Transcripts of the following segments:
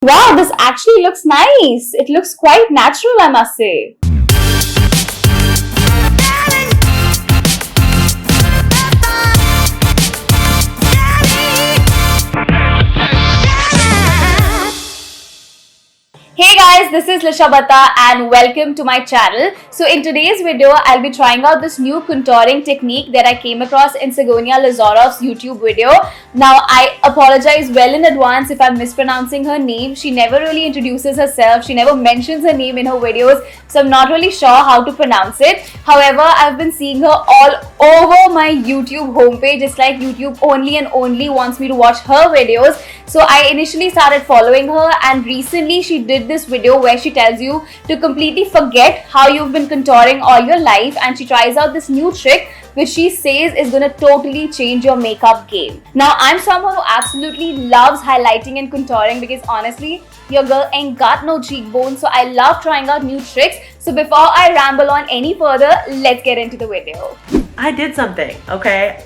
Wow, this actually looks nice. It looks quite natural, I must say. Hey guys, this is Lisha Batta and welcome to my channel. So in today's video, I'll be trying out this new contouring technique that I came across in Sagonia Lazarof's YouTube video. Now, I apologize well in advance if I'm mispronouncing her name. She never really introduces herself. She never mentions her name in her videos. So I'm not really sure how to pronounce it. However, I've been seeing her all over my YouTube homepage. It's like YouTube only wants me to watch her videos. So I initially started following her, and recently she did this video where she tells you to completely forget how you've been contouring all your life, and she tries out this new trick which she says is going to totally change your makeup game. Now, I'm someone who absolutely loves highlighting and contouring because honestly, your girl ain't got no cheekbones, so I love trying out new tricks. So before I ramble on any further, let's get into the video. I did something, okay?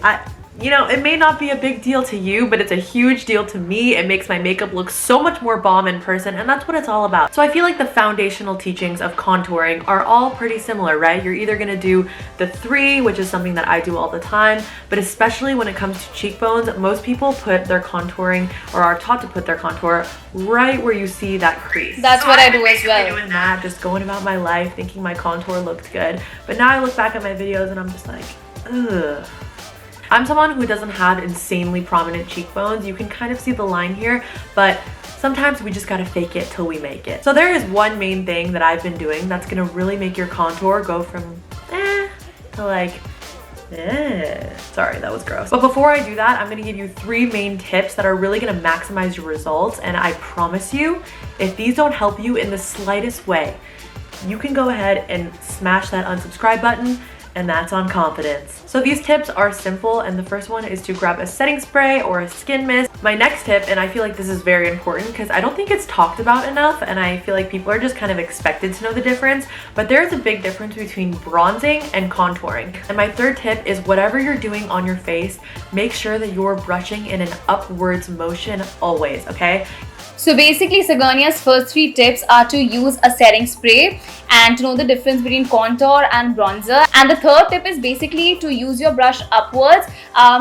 You know, it may not be a big deal to you, but it's a huge deal to me. It makes my makeup look so much more bomb in person, and that's what it's all about. So I feel like the foundational teachings of contouring are all pretty similar, right? You're either gonna do the 3, which is something that I do all the time, but especially when it comes to cheekbones, most people put their contouring, or are taught to put their contour, right where you see that crease. That's what I do as well. Doing that, just going about my life, thinking my contour looked good. But now I look back at my videos and I'm just like, ugh. I'm someone who doesn't have insanely prominent cheekbones. You can kind of see the line here, but sometimes we just gotta fake it till we make it. So there is one main thing that I've been doing that's gonna really make your contour go from to like sorry, that was gross. But before I do that, I'm gonna give you 3 main tips that are really gonna maximize your results, and I promise you, if these don't help you in the slightest way, you can go ahead and smash that unsubscribe button, and that's on confidence. So these tips are simple, and the first one is to grab a setting spray or a skin mist. My next tip, and I feel like this is very important because I don't think it's talked about enough, and I feel like people are just kind of expected to know the difference, but there is a big difference between bronzing and contouring. And my third tip is whatever you're doing on your face, make sure that you're brushing in an upwards motion always, okay? So basically, Sagonia's first 3 tips are to use a setting spray and to know the difference between contour and bronzer. And the third tip is basically to use your brush upwards.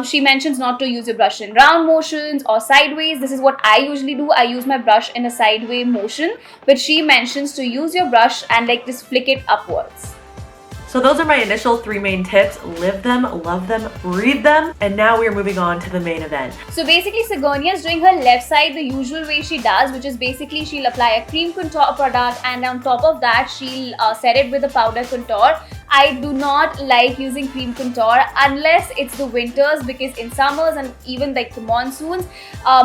She mentions not to use your brush in round motions or sideways. This is what I usually do. I use my brush in a sideways motion, but she mentions to use your brush and like just flick it upwards. So those are my initial 3 main tips. Live them, love them, breathe them, and now we are moving on to the main event. So basically, Sagonia is doing her left side the usual way she does, which is basically she'll apply a cream contour product, and on top of that she'll set it with a powder contour. I do not like using cream contour unless it's the winters, because in summers and even like the monsoons,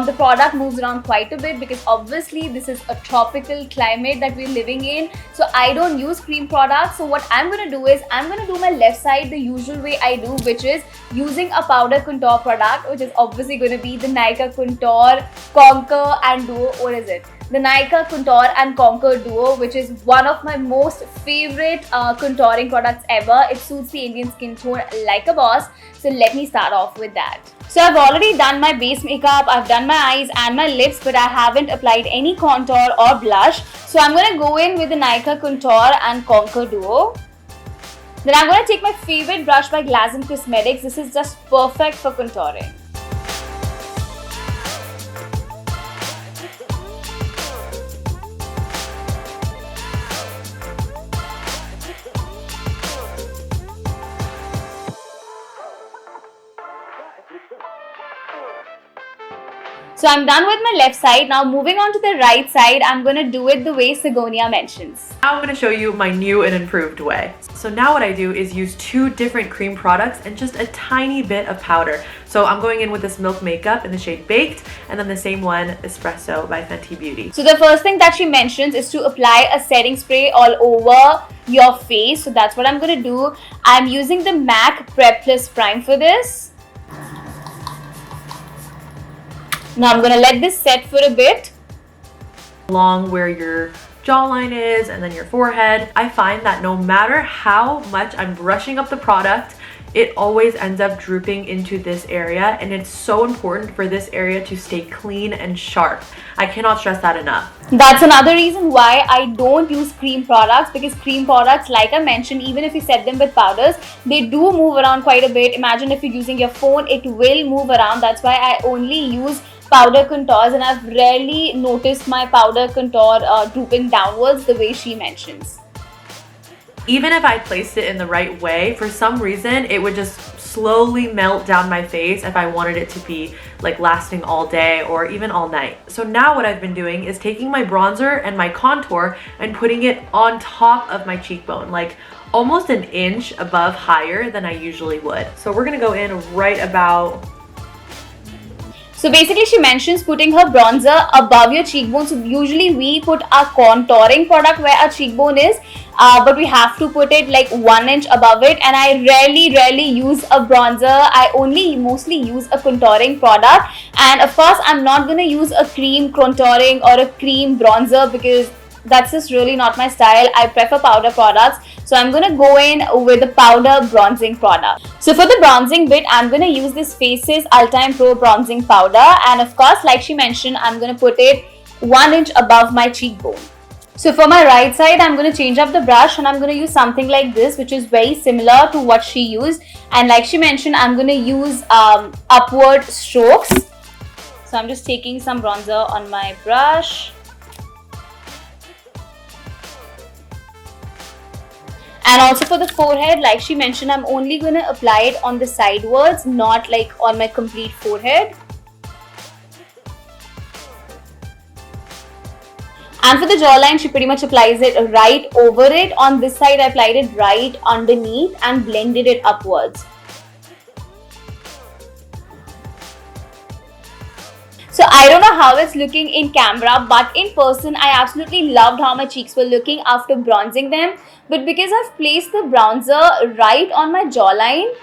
the product moves around quite a bit, because obviously this is a tropical climate that we're living in. So I don't use cream products. So what I'm going to do is I'm going to do my left side the usual way I do, which is using a powder contour product, which is obviously going to be the Nykaa Contour Conquer and Duo. What is it? The Nykaa Contour and Conquer Duo, which is one of my most favorite contouring products ever. It suits the Indian skin tone like a boss. So let me start off with that. So I've already done my base makeup, I've done my eyes and my lips, but I haven't applied any contour or blush. So I'm going to go in with the Nykaa Contour and Conquer Duo. Then I'm going to take my favorite brush by Glasm Cosmetics. This is just perfect for contouring. So I'm done with my left side. Now moving on to the right side, I'm going to do it the way Sagonia mentions. Now I'm going to show you my new and improved way. So now what I do is use 2 different cream products and just a tiny bit of powder. So I'm going in with this Milk Makeup in the shade Baked, and then the same one, Espresso by Fenty Beauty. So the first thing that she mentions is to apply a setting spray all over your face. So that's what I'm going to do. I'm using the MAC Prep Plus Prime for this. Now I'm going to let this set for a bit. Along where your jawline is and then your forehead. I find that no matter how much I'm brushing up the product, it always ends up drooping into this area, and it's so important for this area to stay clean and sharp. I cannot stress that enough. That's another reason why I don't use cream products, because cream products, like I mentioned, even if you set them with powders, they do move around quite a bit. Imagine if you're using your phone, it will move around. That's why I only use powder contours, and I've rarely noticed my powder contour drooping downwards the way she mentions. Even if I placed it in the right way, for some reason it would just slowly melt down my face if I wanted it to be like lasting all day or even all night. So now what I've been doing is taking my bronzer and my contour and putting it on top of my cheekbone, like almost an inch above higher than I usually would. So we're gonna go in right about... So basically she mentions putting her bronzer above your cheekbone. So usually we put our contouring product where our cheekbone is, but we have to put it like 1 inch above it. And I rarely use a bronzer. I mostly use a contouring product. And of course I'm not going to use a cream contouring or a cream bronzer, because that's just really not my style. I prefer powder products. So I'm going to go in with a powder bronzing product. So for the bronzing bit, I'm going to use this Faces Ultime Pro bronzing powder. And of course, like she mentioned, I'm going to put it 1 inch above my cheekbone. So for my right side, I'm going to change up the brush and I'm going to use something like this, which is very similar to what she used. And like she mentioned, I'm going to use upward strokes. So I'm just taking some bronzer on my brush. And also for the forehead, like she mentioned, I'm only going to apply it on the sidewards, not like on my complete forehead. And for the jawline, she pretty much applies it right over it. On this side, I applied it right underneath and blended it upwards. So I don't know how it's looking in camera, but in person, I absolutely loved how my cheeks were looking after bronzing them. But because I've placed the bronzer right on my jawline,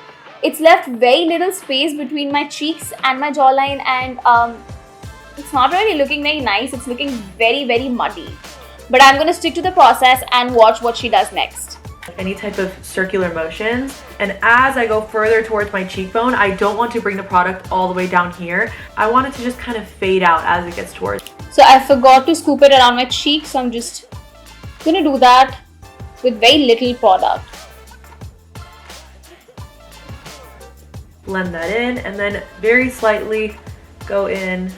it's left very little space between my cheeks and my jawline, and it's not really looking very nice. It's looking very muddy. But I'm going to stick to the process and watch what she does next. Any type of circular motions, and as I go further towards my cheekbone, I don't want to bring the product all the way down here. I want it to just kind of fade out as it gets towards. So I forgot to scoop it around my cheek, so I'm just gonna do that with very little product. Blend that in and then very slightly go in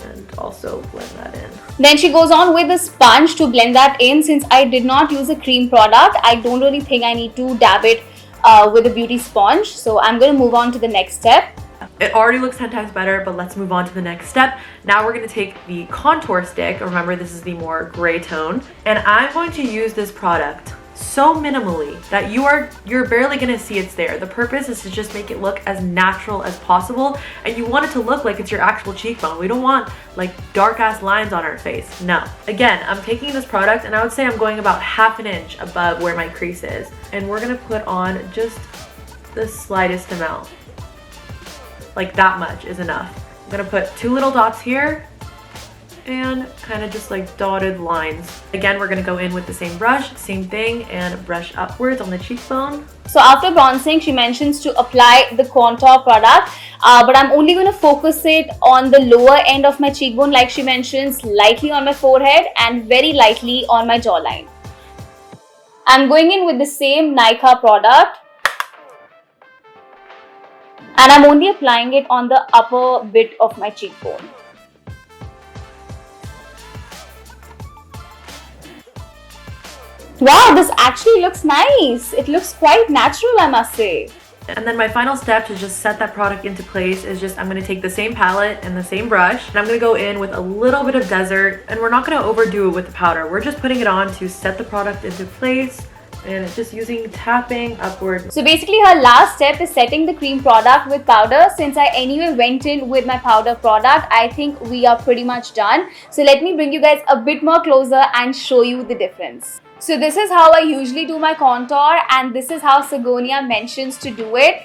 and also blend that in. Then she goes on with a sponge to blend that in. Since I did not use a cream product, I don't really think I need to dab it with a beauty sponge. So I'm going to move on to the next step. It already looks 10 times better, but let's move on to the next step. Now we're going to take the contour stick. Remember, this is the more gray tone. And I'm going to use this product so minimally that you're barely going to see it's there. The purpose is to just make it look as natural as possible, and you want it to look like it's your actual cheekbone. We don't want like dark ass lines on our face. No. Again, I'm taking this product and I would say I'm going about ½ an inch above where my crease is, and we're going to put on just the slightest amount. Like that much is enough. I'm going to put 2 little dots here and kind of just like dotted lines. Again, we're gonna go in with the same brush, same thing, and brush upwards on the cheekbone. So after bronzing, she mentions to apply the contour product, but I'm only going to focus it on the lower end of my cheekbone, like she mentions, lightly on my forehead and very lightly on my jawline. I'm going in with the same Nykaa product, and I'm only applying it on the upper bit of my cheekbone. Wow, this actually looks nice. It looks quite natural, I must say. And then my final step to just set that product into place is just, I'm going to take the same palette and the same brush, and I'm going to go in with a little bit of desert, and we're not going to overdo it with the powder. We're just putting it on to set the product into place, and it's just using tapping upward. So basically her last step is setting the cream product with powder. Since I anyway went in with my powder product, I think we are pretty much done. So let me bring you guys a bit more closer and show you the difference. So this is how I usually do my contour, and this is how Sagonia mentions to do it.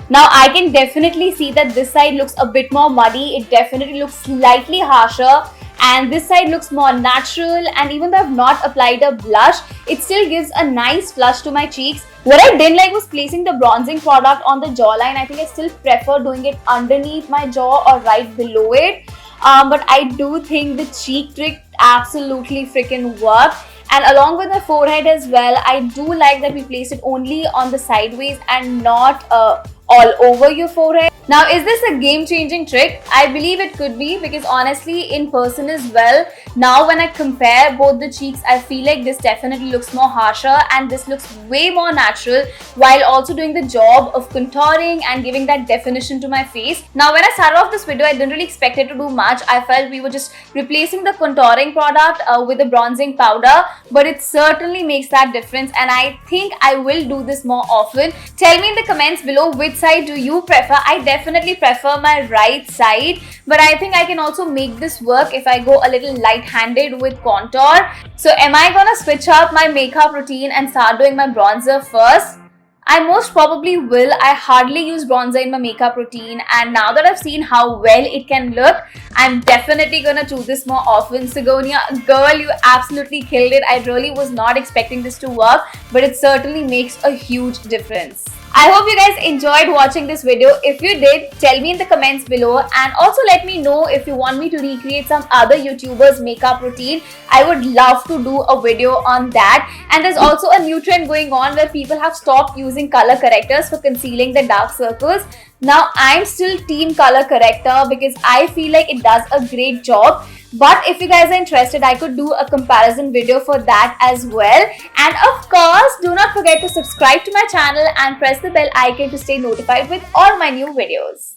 Now I can definitely see that this side looks a bit more muddy. It definitely looks slightly harsher. and this side looks more natural, and even though I've not applied a blush, it still gives a nice flush to my cheeks. What I didn't like was placing the bronzing product on the jawline. I think I still prefer doing it underneath my jaw or right below it. But I do think the cheek trick absolutely freaking worked. And along with my forehead as well, I do like that we place it only on the sideways and not all over your forehead. Now, is this a game-changing trick? I believe it could be, because honestly, in person as well, now when I compare both the cheeks, I feel like this definitely looks more harsher and this looks way more natural, while also doing the job of contouring and giving that definition to my face. Now, when I started off this video, I didn't really expect it to do much. I felt we were just replacing the contouring product with the bronzing powder, but it certainly makes that difference, and I think I will do this more often. Tell me in the comments below, which side do you prefer? I definitely prefer my right side, but I think I can also make this work if I go a little light-handed with contour. So am I gonna switch up my makeup routine and start doing my bronzer first? I most probably will. I hardly use bronzer in my makeup routine, and now that I've seen how well it can look, I'm definitely gonna do this more often. Sagonia, girl, you absolutely killed it. I really was not expecting this to work, but it certainly makes a huge difference. I hope you guys enjoyed watching this video. If you did, tell me in the comments below, and also let me know if you want me to recreate some other YouTubers' makeup routine. I would love to do a video on that. And there's also a new trend going on where people have stopped using color correctors for concealing the dark circles. Now, I'm still team color corrector because I feel like it does a great job. But if you guys are interested, I could do a comparison video for that as well. And of course, do not forget to subscribe to my channel and press the bell icon to stay notified with all my new videos.